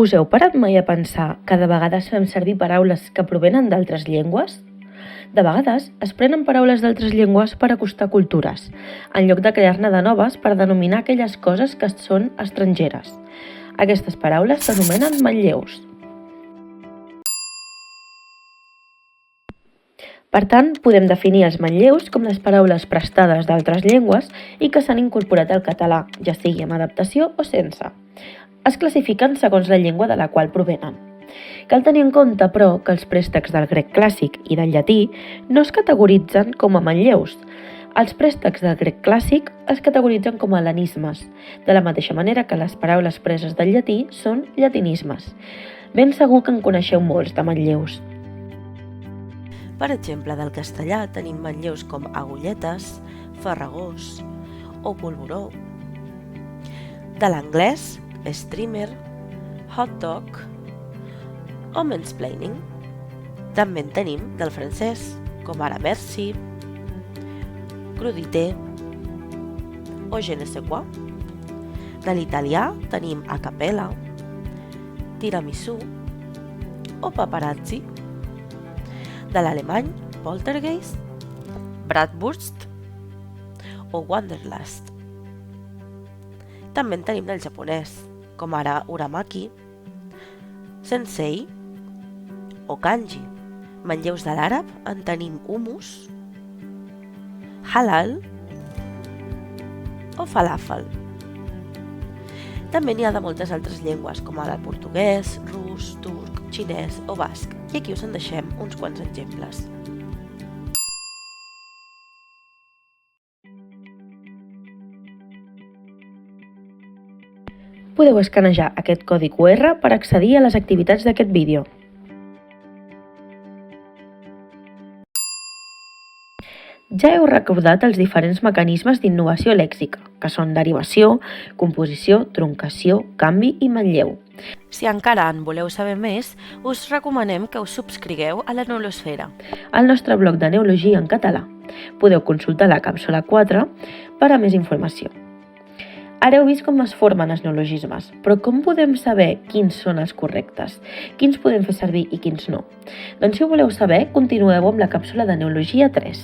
Us heu parat mai a pensar que de vegades fem servir paraules que provenen d'altres llengües? De vegades es prenen paraules d'altres llengües per acostar cultures, en lloc de crear-ne de noves per denominar aquelles coses que són estrangeres. Aquestes paraules s'anomenen manlleus. Per tant, podem definir els manlleus com les paraules prestades d'altres llengües i que s'han incorporat al català, ja sigui amb adaptació o sense. Es classifiquen segons la llengua de la qual provenen. Cal tenir en compte, però, que els préstecs del grec clàssic i del llatí no es categoritzen com a manlleus. Els préstecs del grec clàssic es categoritzen com a hel·lenismes, de la mateixa manera que les paraules preses del llatí són llatinismes. Ben segur que en coneixeu molts de manlleus. Per exemple, del castellà tenim manlleus com agulletes, farragós o polvoró. De l'anglès, streamer, hot dog o mansplaining. També en tenim del francès, com ara merci, crudité o je ne sais quoi. De l'italià tenim a cappella, tiramisù o paparazzi. De l'alemany, poltergeist, bratwurst o wanderlust. També en tenim del japonès, com ara uramaki, sensei o kanji. Manlleus de l'àrab en tenim hummus, halal o falafel. També n'hi ha de moltes altres llengües, com ara el portuguès, rus, turc, xinès o basc, i aquí us en deixem uns quants exemples. Podeu escanejar aquest codi QR per accedir a les activitats d'aquest vídeo. Ja heu recordat els diferents mecanismes d'innovació lèxica, que són derivació, composició, truncació, canvi i manlleu. Si encara en voleu saber més, us recomanem que us subscrigueu a la Neolosfera, al nostre blog de neologia en català. Podeu consultar la càpsula 4 per a més informació. Ara heu vist com es formen els neologismes, però com podem saber quins són els correctes? Quins podem fer servir i quins no? Doncs si ho voleu saber, continueu amb la càpsula de Neologia 3.